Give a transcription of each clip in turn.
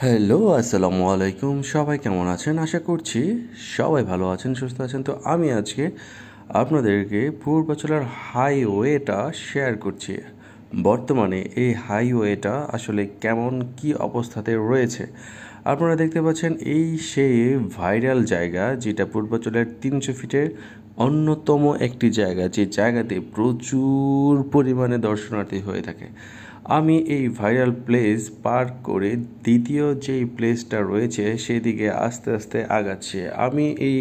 Hello, আসসালামু আলাইকুম। সবাই কেমন আছেন? আশা করছি সবাই ভালো আছেন, সুস্থ আছেন। তো আমি আজকে আপনাদেরকে পূর্বাচলের হাইওয়েটা শেয়ার করছি। বর্তমানে এই হাইওয়েটা আসলে কেমন কি অবস্থাতে রয়েছে। আপনারা দেখতে পাচ্ছেন এই সেই ভাইরাল জায়গা যেটা পূর্বাচলের 300 ফিটের অন্যতম একটি জায়গা, যে জায়গাতে প্রচুর পরিমাণে দর্শনার্থী হয়ে থাকে। আমি এই ভাইরাল প্লেস পার করে দ্বিতীয় যেই প্লেসটা রয়েছে সেদিকে আস্তে আস্তে আগাচ্ছি। আমি এই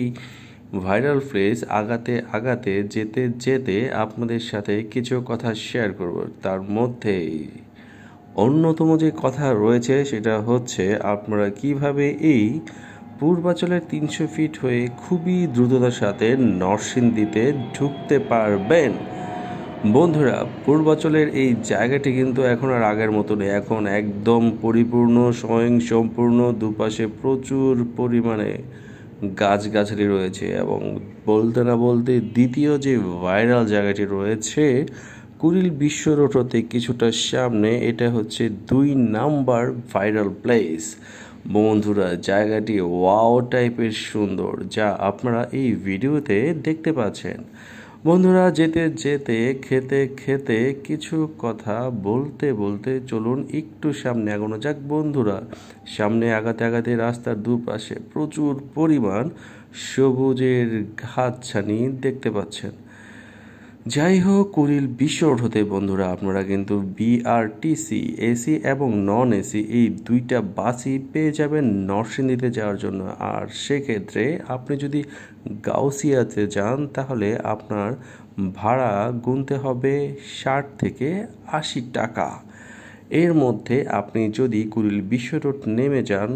ভাইরাল প্লেস আগাতে আগাতে যেতে যেতে আপনাদের সাথে কিছু কথা শেয়ার করব। তার মধ্যেই অন্যতম যে কথা রয়েছে সেটা হচ্ছে আপনারা কিভাবে এই পূর্বাচলের 300 ফিট হয়ে খুবই দ্রুততার সাথে নরসিংদীতে ঢুকতে পারবেন। বন্ধুরা, পূর্বাচলের এই জায়গাটি কিন্তু এখন আর আগের মতো নেই। এখন একদম পরিপূর্ণ, স্বয়ংসম্পূর্ণ। দুপাশে প্রচুর পরিমাণে গাছগাছালি রয়েছে এবং বলতে না বলতে দ্বিতীয় যে ভাইরাল জায়গাটি রয়েছে কুড়িল বিশ্ব রোড হতে কিছুটা সামনে, এটা হচ্ছে 2 নাম্বার ভাইরাল প্লেস। বন্ধুরা, জায়গাটি ওয়াও টাইপের সুন্দর, যা আপনারা এই ভিডিওতে দেখতে পাচ্ছেন। বন্ধুরা, যেতে যেতে খেতে খেতে কিছু কথা বলতে বলতে চলুন একটু সামনে আগানো যাক। বন্ধুরা, সামনে আগাতে আগাতে রাস্তার দুপাশে প্রচুর পরিমাণ সবুজের ঘাসছানি দেখতে পাচ্ছেন। যাই হোক, কুড়িল বিশ্ব রোড হতে বন্ধুরা আপনারা কিন্তু বিআরটিসি এসি এবং নন এসি এই 2টা বাসই পেয়ে যাবেন নরসিংদীতে যাওয়ার জন্য। আর সেক্ষেত্রে আপনি যদি গাউসিয়াতে যান তাহলে আপনার ভাড়া গুনতে হবে 60 থেকে 80 টাকা। এর মধ্যে আপনি যদি কুড়িল বিশ্ব রোড নেমে যান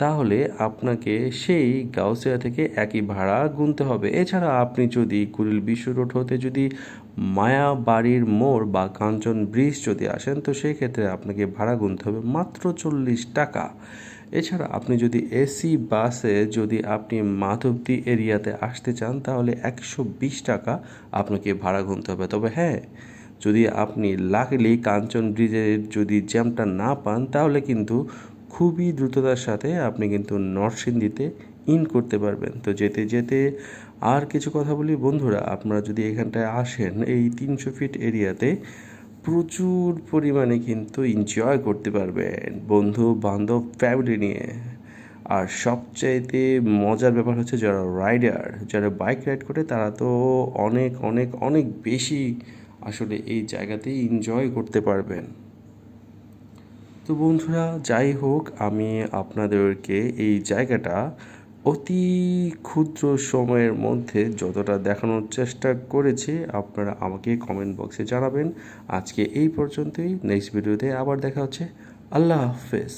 তাহলে আপনাকে সেই গাউসিয়া থেকে একই ভাড়া গুনতে হবে। এছাড়া আপনি যদি কুড়িল বিশ্ব রোড হতে যদি মায়াবাড়ির মোড় বা কাঞ্চন ব্রিজ যদি আসেন তো সেই ক্ষেত্রে আপনাকে ভাড়া গুনতে হবে মাত্র 40 টাকা। এছাড়া আপনি যদি এসি বাসে যদি আপনি মাধবদী এরিয়াতে আসতে চান তাহলে 120 টাকা আপনাকে ভাড়া গুনতে হবে। তবে হ্যাঁ, যদি আপনি লাকিলি কাঞ্চন ব্রিজের যদি জ্যামটা না পান তাহলে কিন্তু খুবই দ্রুততার সাথে আপনি কিন্তু নরসিংদীতে ইন করতে পারবেন। তো যেতে যেতে আর কিছু কথা বলি। বন্ধুরা, আপনারা যদি এখানটায় আসেন এই 300 ফিট এরিয়াতে প্রচুর পরিমাণে কিন্তু এনজয় করতে পারবেন বন্ধু বান্ধব ফ্যামিলি নিয়ে। আর সবচাইতে মজার ব্যাপার হচ্ছে যারা রাইডার, যারা বাইক রাইড করে তারা তো অনেক অনেক অনেক বেশি আসলে এই জায়গাতেই এনজয় করতে পারবেন। তো বন্ধুরা, যাই হোক, আমি আপনাদেরকে এই জায়গাটা অতি ক্ষুদ্র সময়ের মধ্যে যতটা দেখানোর চেষ্টা করেছি আপনারা আমাকে কমেন্ট বক্সে জানাবেন। আজকে এই পর্যন্তই। নেক্সট ভিডিওতে আবার দেখা হচ্ছে। আল্লাহ হাফেজ।